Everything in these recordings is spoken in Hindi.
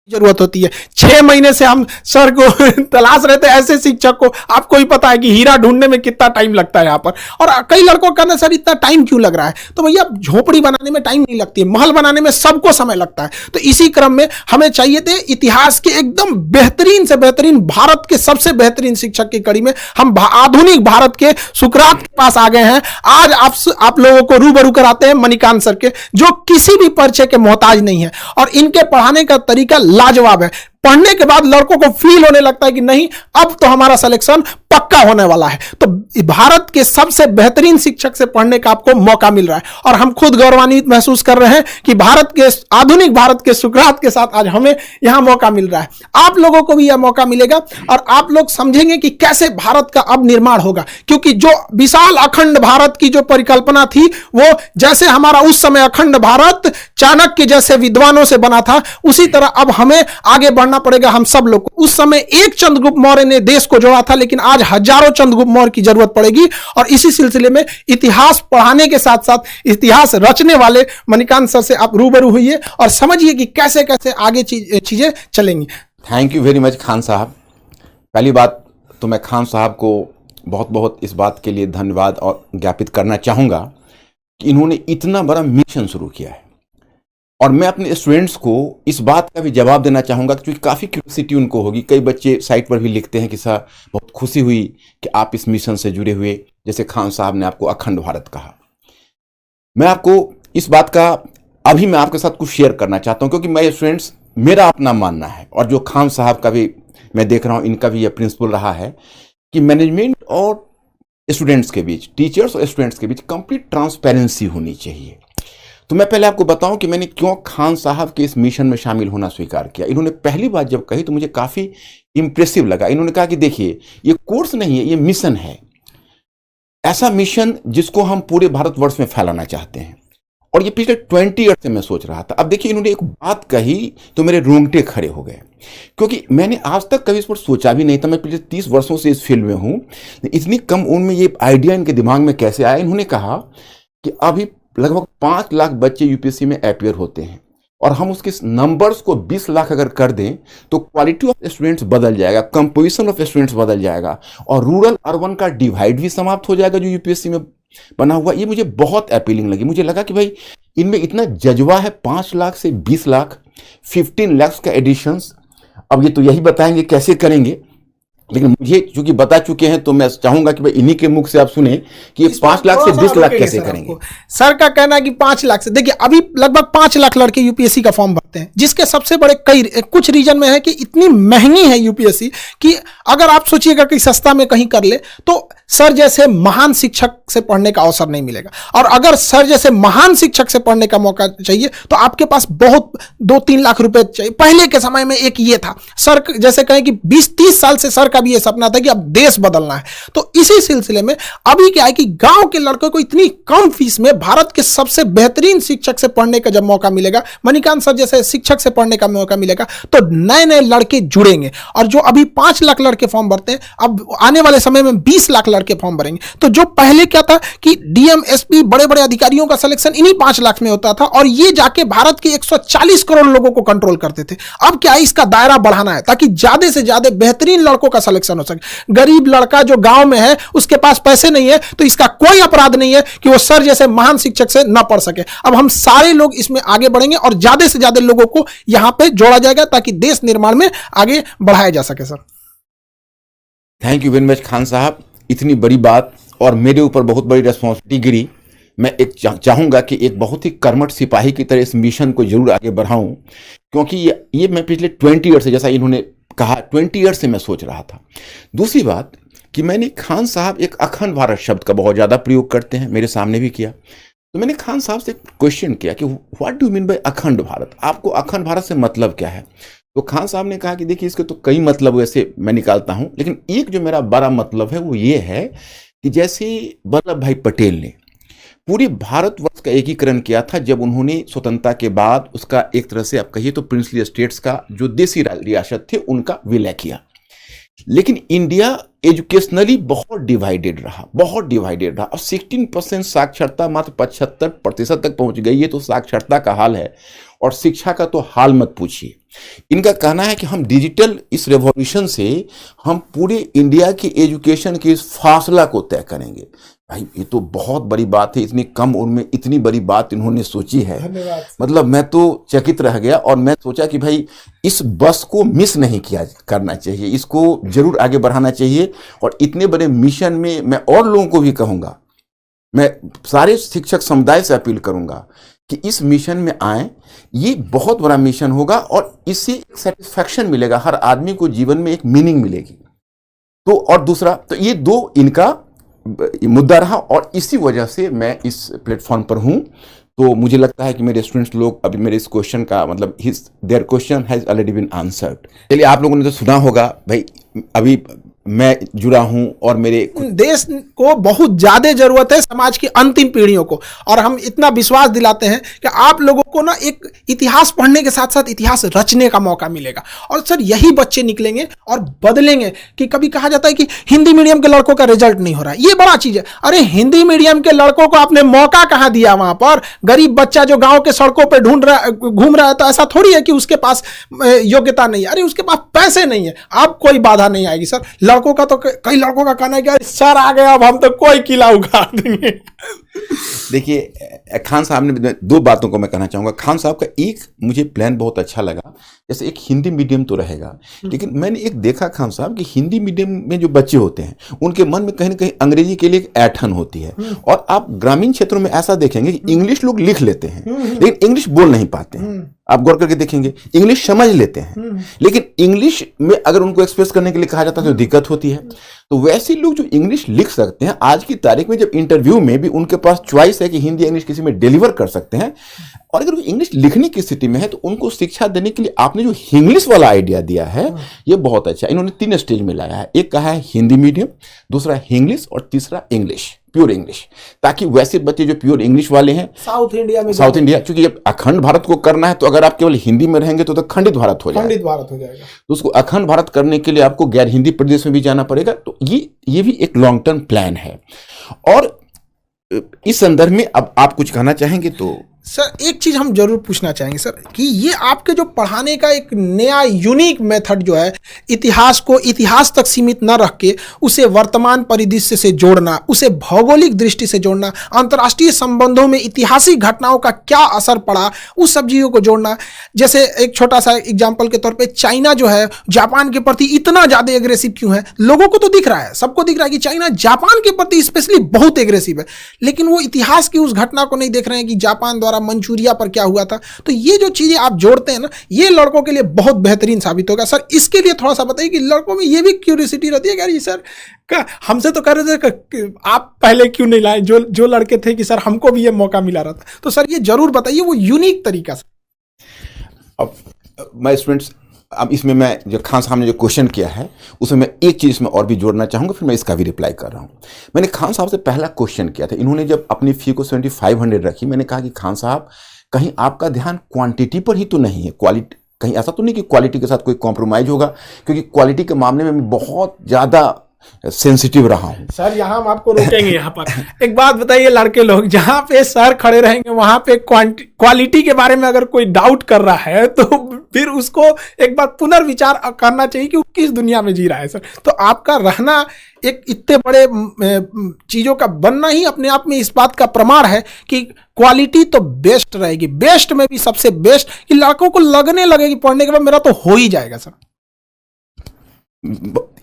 जरूरत होती है। 6 महीने से हम सर को तलाश रहे थे, ऐसे शिक्षक को। आपको ही पता है कि हीरा ढूंढने में कितना टाइम लगता है यहाँ पर। और कई लड़कों का कहना, सर इतना टाइम क्यों लग रहा है? तो भैया झोपड़ी बनाने में टाइम नहीं लगती है, महल बनाने में सबको समय लगता है। तो इसी क्रम में हमें चाहिए थे इतिहास के एकदम बेहतरीन से बेहतरीन, भारत के सबसे बेहतरीन शिक्षक की कड़ी में हम आधुनिक भारत के सुकरात के पास आ गए हैं। आज आप लोगों को रूबरू कराते हैं मणिकांत सर के, जो किसी भी परिचय के मोहताज नहीं है और इनके पढ़ाने का तरीका लाजवाब है। पढ़ने के बाद लड़कों को फील होने लगता है कि नहीं, अब तो हमारा सिलेक्शन पक्का होने वाला है। तो भारत के सबसे बेहतरीन शिक्षक से पढ़ने का आपको मौका मिल रहा है और हम खुद गौरवान्वित महसूस कर रहे हैं कि आधुनिक भारत के सुकरात के साथ आज हमें यहां मौका मिल रहा है। आप लोगों को भी यह मौका मिलेगा और आप लोग समझेंगे कि कैसे भारत का अब निर्माण होगा। क्योंकि जो विशाल अखंड भारत की जो परिकल्पना थी, वो जैसे हमारा उस समय अखंड भारत चाणक्य जैसे विद्वानों से बना था, उसी तरह अब हमें आगे बढ़ना पड़ेगा हम सब लोग को। उस समय एक चंद्रगुप्त मौर्य ने देश को जोड़ा था, लेकिन आज हजारों चंद्रगुप्त मौर्य की जरूरत पड़ेगी। और इसी सिलसिले में इतिहास पढ़ाने के साथ साथ इतिहास रचने वाले मणिकांत सर से आप रूबरू हुइए और समझिए कि कैसे कैसे आगे चीजें चलेंगी। Thank you very much Khan साहब। पहली बात तो मैं खान साहब को बहुत बहुत इस बात के लिए धन्यवाद और ज्ञापित करना चाहूँगा कि इन्होंने इतना बड़ा मिशन शुरू किया है। और मैं अपने स्टूडेंट्स को इस बात का भी जवाब देना चाहूँगा, क्योंकि काफ़ी क्यूरियोसिटी उनको होगी। कई बच्चे साइट पर भी लिखते हैं कि सर बहुत खुशी हुई कि आप इस मिशन से जुड़े हुए, जैसे खान साहब ने आपको अखंड भारत कहा। मैं आपको इस बात का अभी मैं आपके साथ कुछ शेयर करना चाहता हूँ, क्योंकि मैं स्टूडेंट्स, मेरा अपना मानना है और जो खान साहब का भी मैं देख रहा हूँ, इनका भी यह प्रिंसिपल रहा है कि मैनेजमेंट और स्टूडेंट्स के बीच, टीचर्स और स्टूडेंट्स के बीच कंप्लीट ट्रांसपेरेंसी होनी चाहिए। तो मैं पहले आपको बताऊं कि मैंने क्यों खान साहब के इस मिशन में शामिल होना स्वीकार किया। इन्होंने पहली बात जब कही तो मुझे काफ़ी इंप्रेसिव लगा। इन्होंने कहा कि देखिए, ये कोर्स नहीं है, ये मिशन है। ऐसा मिशन जिसको हम पूरे भारतवर्ष में फैलाना चाहते हैं। और ये पिछले 20 ईयर से मैं सोच रहा था। अब देखिए, इन्होंने एक बात कही तो मेरे रोंगटे खड़े हो गए, क्योंकि मैंने आज तक कभी इस पर सोचा भी नहीं था। मैं पिछले 30 वर्षों से इस फील्ड में हूँ। इतनी कम उम्र में ये आइडिया इनके दिमाग में कैसे आया? इन्होंने कहा कि अभी लगभग 5 लाख बच्चे यूपीएससी में अपीयर होते हैं और हम उसके नंबर्स को 20 लाख अगर कर दें तो क्वालिटी ऑफ स्टूडेंट्स बदल जाएगा, कंपोजिशन ऑफ स्टूडेंट्स बदल जाएगा और रूरल अर्बन का डिवाइड भी समाप्त हो जाएगा जो यूपीएससी में बना हुआ। ये मुझे बहुत अपीलिंग लगी। मुझे लगा कि भाई इनमें इतना जज्बा है। 5 लाख से 20 लाख, 15 लाख का एडिशंस। अब ये तो यही बताएंगे कैसे करेंगे, लेकिन मुझे चूंकि बता चुके हैं तो मैं चाहूंगा कि भाई इन्हीं के मुख से आप सुने कि ये 5 लाख से 20 लाख कैसे करेंगे। सर का कहना है कि 5 लाख से, देखिए अभी लगभग 5 लाख लड़के यूपीएससी का फॉर्म भरते हैं, जिसके सबसे बड़े कुछ रीजन में है कि इतनी महंगी है यूपीएससी कि अगर आप सोचिएगा कि सस्ता में कहीं कर ले तो सर जैसे महान शिक्षक से पढ़ने का अवसर नहीं मिलेगा। और अगर सर जैसे महान शिक्षक से पढ़ने का मौका चाहिए तो आपके पास बहुत 2-3 लाख रुपए चाहिए। पहले के समय में एक ये था, सर जैसे कहें कि 20-30 साल से सर का भी ये सपना था कि अब देश बदलना है। तो इसी सिलसिले में अभी क्या है कि गांव के लड़कों को इतनी कम फीस में भारत के सबसे बेहतरीन शिक्षक से पढ़ने का जब मौका मिलेगा, मणिकांत सर जैसे शिक्षक से पढ़ने का मौका मिलेगा, तो नए नए लड़के जुड़ेंगे। और जो अभी 5 लाख लड़के फॉर्म भरते हैं, अब आने वाले समय में 20 लाख लड़के फॉर्म भरेंगे। तो जो पहले क्या था कि डीएम, एसपी, बड़े बड़े अधिकारियों का सिलेक्शन इन्हीं 5 लाख में होता था और ये जाके भारत के 140 करोड़ लोगों को कंट्रोल करते थे। अब क्या है, इसका दायरा बढ़ाना है ताकि ज्यादा से ज्यादा बेहतरीन लड़कों का सिलेक्शन हो सके। गरीब लड़का जो गांव में है, उसके पास पैसे नहीं है, तो इसका कोई अपराध नहीं है कि वो सर जैसे महान शिक्षक से ना पढ़ सके। अब हम सारे लोग इसमें आगे बढ़ेंगे और ज्यादा से ज्यादा लोगों को यहां पे जोड़ा जाएगा ताकि देश निर्माण में आगे बढ़ाया जा सके। Sir thank you very much Khan साहब। इतनी बड़ी बात और मेरे ऊपर बहुत बड़ी रिस्पॉन्सिबिलिटी गिरी। मैं एक चाहूंगा कि एक बहुत ही कर्मठ सिपाही की तरह इस मिशन को जरूर आगे बढ़ाऊं, क्योंकि ये मैं पिछले 20 ईयर से, जैसा इन्होंने कहा, 20 ईयर से मैं सोच रहा था। दूसरी बात कि मैंने खान साहब एक अखंड भारत शब्द का बहुत ज़्यादा प्रयोग करते हैं, मेरे सामने भी किया। तो मैंने खान साहब से क्वेश्चन किया कि व्हाट डू मीन बाय अखंड भारत, आपको अखंड भारत से मतलब क्या है? तो खान साहब ने कहा कि देखिए, इसके तो कई मतलब वैसे मैं निकालता हूं, लेकिन एक जो मेरा बड़ा मतलब है वो ये है कि जैसे वल्लभ भाई पटेल ने पूरे भारतवर्ष का एकीकरण किया था जब उन्होंने स्वतंत्रता के बाद उसका एक तरह से आप कहिए तो प्रिंसली स्टेट्स का जो देसी रियासत थे उनका विलय किया। लेकिन इंडिया एजुकेशनली बहुत डिवाइडेड रहा, बहुत डिवाइडेड रहा। अब 16% साक्षरता मात्र 75% तक पहुंच गई है, तो साक्षरता का हाल है, और शिक्षा का तो हाल मत पूछिए। इनका कहना है कि हम डिजिटल इस रेवोल्यूशन से हम पूरे इंडिया की एजुकेशन के इस फासला को तय करेंगे। भाई ये तो बहुत बड़ी बात है, इतनी कम उम्र में इतनी बड़ी बात इन्होंने सोची है। मतलब मैं तो चकित रह गया, और मैं सोचा कि भाई इस बस को मिस नहीं किया करना चाहिए, इसको जरूर आगे बढ़ाना चाहिए। और इतने बड़े मिशन में मैं और लोगों को भी कहूँगा, मैं सारे शिक्षक समुदाय से अपील करूँगा कि इस मिशन में आए। ये बहुत बड़ा मिशन होगा और इससे एक सेटिस्फैक्शन मिलेगा, हर आदमी को जीवन में एक मीनिंग मिलेगी। तो और दूसरा, तो ये दो इनका मुद्दा रहा, और इसी वजह से मैं इस प्लेटफॉर्म पर हूं। तो मुझे लगता है कि मेरे स्टूडेंट्स लोग अभी मेरे इस क्वेश्चन का मतलब there question has already been answered. चलिए, आप लोगों ने तो सुना होगा भाई, अभी मैं जुड़ा हूं और मेरे देश को बहुत ज्यादा जरूरत है समाज की अंतिम पीढ़ियों को, और हम इतना विश्वास दिलाते हैं कि आप लोगों को ना एक इतिहास पढ़ने के साथ साथ इतिहास रचने का मौका मिलेगा। और सर यही बच्चे निकलेंगे और बदलेंगे। कि कभी कहा जाता है कि हिंदी मीडियम के लड़कों का रिजल्ट नहीं हो रहा है, ये बड़ा चीज है। अरे हिंदी मीडियम के लड़कों को आपने मौका कहां दिया? वहां पर गरीब बच्चा जो गांव के सड़कों पर घूम रहा है, तो ऐसा थोड़ी है कि उसके पास योग्यता नहीं है, अरे उसके पास पैसे नहीं है। अब कोई बाधा नहीं आएगी सर। लड़कों का तो कई लड़कों का कहना है कि सर आ गए, अब हम तो कोई किला उखाड़ देंगे। देखिए, खान साहब ने दो बातों को मैं कहना चाहूंगा। खान साहब का एक मुझे प्लान बहुत अच्छा लगा, जैसे एक हिंदी मीडियम तो रहेगा, लेकिन मैंने एक देखा खान साहब कि हिंदी मीडियम में जो बच्चे होते हैं उनके मन में कहीं ना कहीं अंग्रेजी के लिए एक ऐंठन होती है। और आप ग्रामीण क्षेत्रों में ऐसा देखेंगे कि इंग्लिश लोग लिख लेते हैं लेकिन इंग्लिश बोल नहीं पाते हैं। आप गौर करके देखेंगे, इंग्लिश समझ लेते हैं लेकिन इंग्लिश में अगर उनको एक्सप्रेस करने के लिए कहा जाता है तो दिक्कत होती है। तो वैसे लोग जो इंग्लिश लिख सकते हैं, आज की तारीख में जब इंटरव्यू में भी उनके पास चॉइस है कि हिंदी इंग्लिश किसी में डिलीवर कर सकते हैं, और अगर वो इंग्लिश लिखने की स्थिति में है तो उनको शिक्षा देने के लिए आपने जो इंग्लिश वाला आइडिया दिया है ये बहुत अच्छा। इन्होंने 3 स्टेज में लाया है, एक कहा है हिंदी मीडियम, दूसरा इंग्लिश, और तीसरा इंग्लिश, प्योर इंग्लिश, ताकि वैसे बच्चे जो प्योर इंग्लिश वाले हैं साउथ इंडिया, क्योंकि जब अखंड भारत को करना है तो अगर आप केवल हिंदी में रहेंगे तो खंडित भारत हो जाएगा। तो उसको अखंड भारत करने के लिए आपको गैर हिंदी प्रदेश में भी जाना पड़ेगा। तो ये भी एक लॉन्ग टर्म प्लान है। और इस संदर्भ में अब आप कुछ कहना चाहेंगे? तो सर एक चीज हम जरूर पूछना चाहेंगे सर कि ये आपके जो पढ़ाने का एक नया यूनिक मेथड जो है, इतिहास को इतिहास तक सीमित न रख के उसे वर्तमान परिदृश्य से जोड़ना, उसे भौगोलिक दृष्टि से जोड़ना, अंतर्राष्ट्रीय संबंधों में ऐतिहासिक घटनाओं का क्या असर पड़ा उस सब चीज़ों को जोड़ना। जैसे एक छोटा सा एग्जाम्पल के तौर पर चाइना जो है जापान के प्रति इतना ज़्यादा एग्रेसिव क्यों है? लोगों को तो दिख रहा है, सबको दिख रहा है कि चाइना जापान के प्रति स्पेशली बहुत एग्रेसिव है, लेकिन वो इतिहास की उस घटना को नहीं देख रहे हैं कि जापान द्वारा मंचूरिया पर क्या हुआ था। तो ये जो चीजें आप जोड़ते हैं ना, ये लड़कों के लिए बहुत बेहतरीन साबित होगा। सर इसके लिए थोड़ा सा बताइए कि लड़कों में ये भी क्यूरियोसिटी रहती है कि सर हमसे तो कह रहे थे कि आप पहले क्यों नहीं लाए, जो लड़के थे कि सर हमको भी ये मौका मिला रहा था। तो सर ये जरूर बताइए वो यूनिक तरीका से। अब माय स्टूडेंट्स, अब इसमें मैं जो खान साहब ने जो क्वेश्चन किया है उसमें मैं एक चीज़ इसमें और भी जोड़ना चाहूँगा, फिर मैं इसका भी रिप्लाई कर रहा हूँ। मैंने खान साहब से पहला क्वेश्चन किया था, इन्होंने जब अपनी फ़ी को 7500 रखी, मैंने कहा कि खान साहब कहीं आपका ध्यान क्वांटिटी पर ही तो नहीं है, क्वालिटी कहीं ऐसा तो नहीं कि क्वालिटी के साथ कोई कॉम्प्रोमाइज़ होगा? क्योंकि क्वालिटी के मामले में मैं बहुत ज़्यादा सेंसिटिव रहा हूं। सर यहाँ हम आपको रोकेंगे यहाँ पर। एक बात बताइए, लड़के लोग जहाँ पे सर खड़े रहेंगे वहां पे क्वालिटी के बारे में अगर कोई डाउट कर रहा है तो फिर उसको एक बार पुनर्विचार करना चाहिए कि वो किस दुनिया में जी रहा है। सर तो आपका रहना, एक इतने बड़े चीजों का बनना ही अपने आप में इस बात का प्रमाण है कि क्वालिटी तो बेस्ट रहेगी, बेस्ट में भी सबसे बेस्ट, कि लड़कों को लगने लगेगी पढ़ने के बाद मेरा तो हो ही जाएगा। सर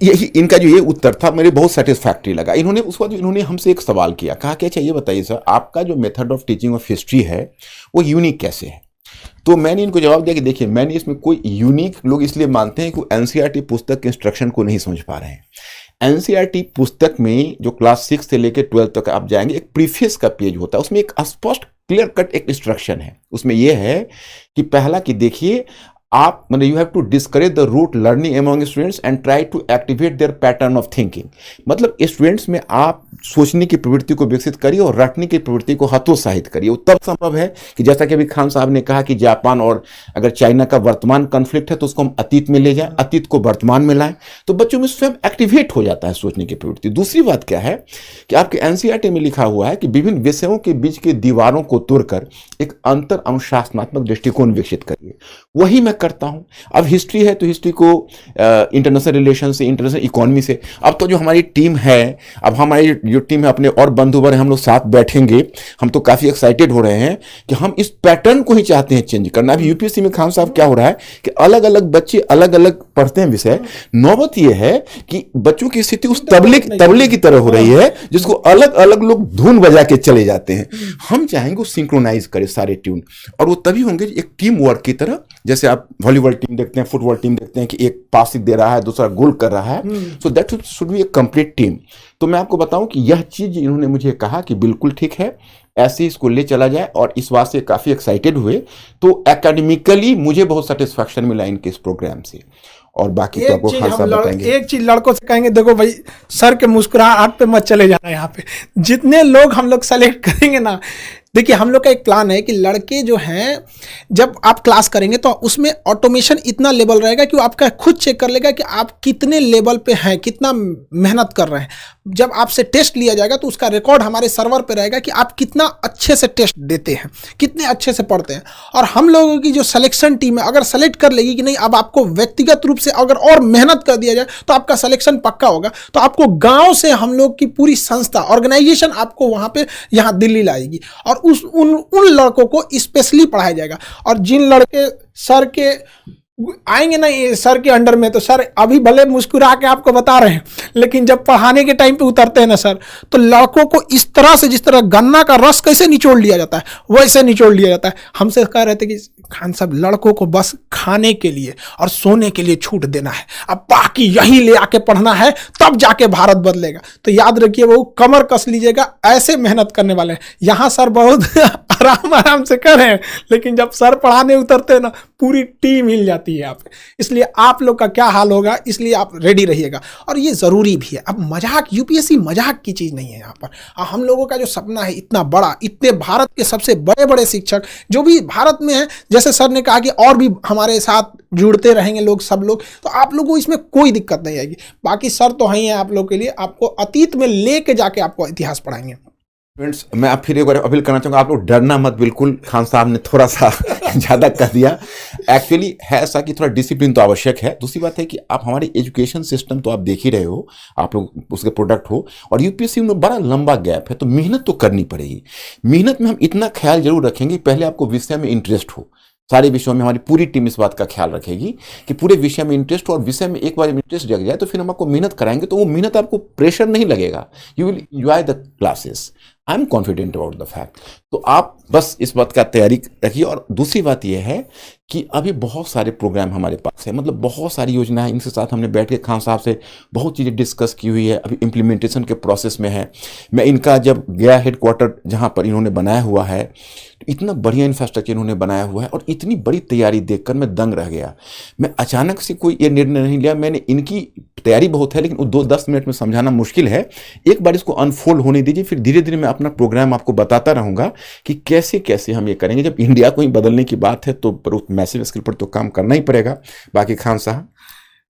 यही इनका जो ये उत्तर था मेरे बहुत सेटिस्फैक्ट्री लगा। इन्होंने उस वक्त इन्होंने हमसे एक सवाल किया, कहा कि अच्छा ये बताइए सर, आपका जो method of teaching of history है वो यूनिक कैसे है? तो मैंने इनको जवाब दिया कि देखिए, मैंने इसमें कोई यूनिक, लोग इसलिए मानते हैं कि एनसीईआरटी पुस्तक के इंस्ट्रक्शन को नहीं समझ पा रहे हैं। एनसीईआरटी पुस्तक में जो क्लास 6 से लेकर 12 तक आप जाएंगे, एक प्रीफेस का पेज होता है, उसमें एक स्पष्ट क्लियर कट एक इंस्ट्रक्शन है। उसमें यह है कि पहला कि देखिए आप मतलब you have to discourage the rote learning among students and try to activate their pattern of thinking. मतलब स्टूडेंट्स में आप सोचने की प्रवृत्ति को विकसित करिए और रटने की प्रवृत्ति को हतोत्साहित करिए। वो तब संभव है कि जैसा कि अभी खान साहब ने कहा कि जापान और अगर चाइना का वर्तमान कॉन्फ्लिक्ट है तो उसको हम अतीत में ले जाएं, अतीत को वर्तमान में लाएं, तो बच्चों में स्वयं एक्टिवेट हो जाता है सोचने की प्रवृत्ति। दूसरी बात क्या है कि आपके एनसीईआरटी में लिखा हुआ है कि विभिन्न विषयों के बीच की दीवारों को तोड़कर एक अंतर अनुशासनात्मक दृष्टिकोण विकसित करिए। वही मैं करता हूं। अब हिस्ट्री है तो हिस्ट्री को इंटरनेशनल रिलेशन से, इंटरनेशनल इकोनॉमी से, अब तो जो हमारी टीम है, अब हमारी जो टीम है अपने और बंधुवर हैं, हम लोग साथ बैठेंगे, हम तो काफी एक्साइटेड हो रहे हैं कि हम इस पैटर्न को ही चाहते हैं चेंज करना। अभी यूपीएससी में खान साहब क्या हो रहा है कि अलग अलग बच्चे अलग अलग पढ़ते हैं विषय। नौबत यह है कि बच्चों की स्थिति उस तबले की तरह हो रही है जिसको अलग अलग लोग धुन बजा के चले जाते हैं। हम चाहेंगे वो सिंक्रोनाइज करे सारे ट्यून, और वो तभी होंगे एक टीम वर्क की तरह। जैसे आप वॉलीबॉल टीम देखते हैं, फुटबॉल टीम देखते हैं कि एक पास दे रहा है, दूसरा गोल कर रहा है, so that should be A complete team. तो मैं आपको बताऊं कि यह चीज इन्होंने मुझे कहा कि बिल्कुल ठीक है, ऐसे इसको ले चला जाए, और इस बात से काफी एक्साइटेड हुए। तो एकेडमिकली मुझे बहुत सेटिस्फैक्शन मिला इनके इस प्रोग्राम से। और बाकी तो आपको खान साहब बताएंगे। एक चीज लड़कों से कहेंगे, देखो भाई सर के मुस्कुराहट पे मत चले जाना। यहाँ पे जितने लोग हम लोग सेलेक्ट करेंगे ना, देखिए हम लोग का एक प्लान है कि लड़के जो हैं, जब आप क्लास करेंगे तो उसमें ऑटोमेशन इतना लेवल रहेगा कि वो आपका खुद चेक कर लेगा कि आप कितने लेवल पे हैं, कितना मेहनत कर रहे हैं। जब आपसे टेस्ट लिया जाएगा तो उसका रिकॉर्ड हमारे सर्वर पे रहेगा कि आप कितना अच्छे से टेस्ट देते हैं, कितने अच्छे से पढ़ते हैं। और हम लोगों की जो सिलेक्शन टीम है अगर सेलेक्ट कर लेगी कि नहीं, अब आपको व्यक्तिगत रूप से अगर और मेहनत कर दिया जाए तो आपका सिलेक्शन पक्का होगा। तो आपको गाँव से हम लोग की पूरी संस्था, ऑर्गेनाइजेशन आपको वहाँ पे यहाँ दिल्ली लाएगी, और उन लड़कों को स्पेशली पढ़ाया जाएगा। और जिन लड़के सर के आएंगे ना ये सर के अंडर में, तो सर अभी भले मुस्कुरा के आपको बता रहे हैं, लेकिन जब पढ़ाने के टाइम पे उतरते हैं ना सर, तो लड़कों को इस तरह से, जिस तरह गन्ना का रस कैसे निचोड़ लिया जाता है वैसे निचोड़ लिया जाता है। हमसे कह रहे थे कि खान साहब लड़कों को बस खाने के लिए और सोने के लिए छूट देना है, अब बाकी यही ले आके पढ़ना है, तब जाके भारत बदलेगा। तो याद रखिए वो कमर कस लीजिएगा, ऐसे मेहनत करने वाले हैं। यहाँ सर बहुत आराम से कर रहे हैं, लेकिन जब सर पढ़ाने उतरते हैं ना, पूरी टीम हिल जाती है यहाँ पे। इसलिए आप लोग का क्या हाल होगा, इसलिए आप रेडी रहिएगा। और ये जरूरी भी है। अब मजाक, यूपीएससी मजाक की चीज नहीं है यहाँ पर। हम लोगों का जो सपना है इतना बड़ा, इतने भारत के सबसे बड़े बड़े शिक्षक जो भी भारत में हैं, जैसे सर ने कहा कि और भी हमारे साथ जुड़ते रहेंगे लोग, सब लोग, तो आप लोगों को इसमें कोई दिक्कत नहीं आएगी। बाकी सर तो हैं आप लोग के लिए, आपको अतीत में लेके जाके आपको इतिहास पढ़ाएंगे। फ्रेंड्स, मैं आप फिर एक बार अपील करना चाहूँगा, आप लोग डरना मत बिल्कुल। खान साहब ने थोड़ा सा ज़्यादा कर दिया। एक्चुअली है ऐसा कि थोड़ा डिसिप्लिन तो आवश्यक है। दूसरी बात है कि आप हमारे एजुकेशन सिस्टम तो आप देख ही रहे हो, आप लोग उसके प्रोडक्ट हो, और यूपीएससी में बड़ा लंबा गैप है, तो मेहनत तो करनी पड़ेगी। मेहनत में हम इतना ख्याल जरूर रखेंगे, पहले आपको विषय में इंटरेस्ट हो। सारे विषयों में हमारी पूरी टीम इस बात का ख्याल रखेगी कि पूरे विषय में इंटरेस्ट हो, और विषय में एक बार इंटरेस्ट जग जाए तो फिर हम आपको मेहनत कराएंगे, तो वो मेहनत आपको प्रेशर नहीं लगेगा। You will enjoy the classes. I am confident about the fact. तो आप बस इस बात का तैयारी रखिए। और दूसरी बात यह है कि अभी बहुत सारे प्रोग्राम हमारे पास है, मतलब बहुत सारी योजना है। इनके साथ हमने बैठ के खान साहब से बहुत चीज़ें डिस्कस की हुई है, अभी इम्प्लीमेंटेशन के प्रोसेस में है। मैं इनका जब गया हेडक्वार्टर जहाँ पर इन्होंने बनाया हुआ है, तो इतना बढ़िया इंफ्रास्ट्रक्चर इन्होंने बनाया हुआ है, और इतनी बड़ी तैयारी देखकर मैं दंग रह गया। मैं अचानक से कोई ये निर्णय नहीं लिया, मैंने इनकी तैयारी बहुत है, लेकिन वो 2-10 मिनट में समझाना मुश्किल है। एक बार इसको अनफोल्ड होने दीजिए, फिर धीरे धीरे मैं अपना प्रोग्राम आपको बताता रहूँगा कि कैसे कैसे हम ये करेंगे। जब इंडिया को ही बदलने की बात है तो मैसिव स्केल पर तो काम करना ही पड़ेगा। बाकी खान साहब,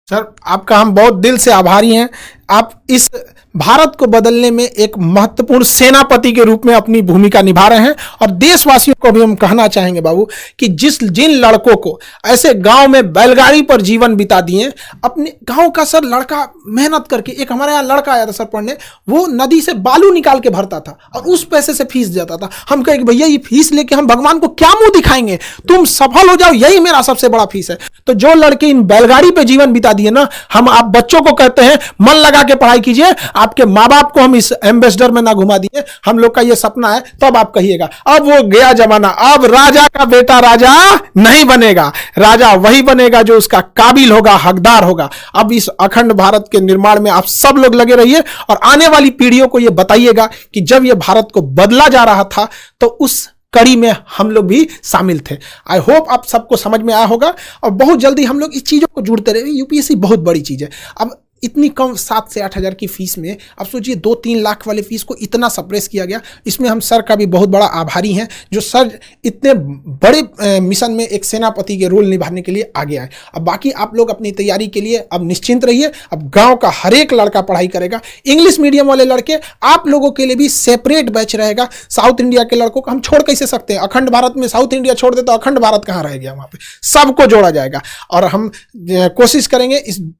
सर आपका हम बहुत दिल से आभारी हैं। आप इस भारत को बदलने में एक महत्वपूर्ण सेनापति के रूप में अपनी भूमिका निभा रहे हैं। और देशवासियों को भी हम कहना चाहेंगे बाबू कि जिन लड़कों को ऐसे गांव में बैलगाड़ी पर जीवन बिता दिए, अपने गांव का सर लड़का मेहनत करके, एक हमारे यहाँ लड़का आया था सर पढ़ने, वो नदी से बालू निकाल के भरता था और उस पैसे से फीस देता था। हम कहे कि भैया ये फीस लेके हम भगवान को क्या मुंह दिखाएंगे, तुम सफल हो जाओ, यही मेरा सबसे बड़ा फीस है। तो जो लड़के इन बैलगाड़ी पे जीवन बिता दिए ना, हम आप बच्चों को कहते हैं मन लगा के पढ़ाई कीजिए। आपके माँ बाप को हम इस एम्बेसडर में ना घुमा दिए, हम लोग का ये सपना है, तब आप कहिएगा। अब वो गया जमाना, अब राजा का बेटा राजा नहीं बनेगा, राजा वही बनेगा जो उसका काबिल होगा, हकदार होगा। अब इस अखंड भारत के निर्माण में आप सब लोग लगे रहिए और आने वाली पीढ़ियों को ये बताइएगा कि जब ये भारत को बदला जा रहा था तो उस कड़ी में हम लोग भी शामिल थे। आई होप आप सबको समझ में आया होगा और बहुत जल्दी हम लोग इस चीज़ों को जुड़ते रहे। यूपीएससी बहुत बड़ी चीज़ है। अब इतनी कम 7 से 8 हज़ार की फीस में अब सोचिए 2-3 लाख वाले फीस को इतना सप्रेस किया गया। इसमें हम सर का भी बहुत बड़ा आभारी हैं, जो सर इतने बड़े मिशन में एक सेनापति के रोल निभाने के लिए आगे आए। अब बाकी आप लोग अपनी तैयारी के लिए अब निश्चिंत रहिए। अब गांव का हर एक लड़का पढ़ाई करेगा। इंग्लिश मीडियम वाले लड़के आप लोगों के लिए भी सेपरेट बैच रहेगा। साउथ इंडिया के लड़कों को हम छोड़ कैसे सकते हैं? अखंड भारत में साउथ इंडिया छोड़ दे तो अखंड भारत कहाँ रह गया? वहाँ पे सबको जोड़ा जाएगा और हम कोशिश करेंगे इस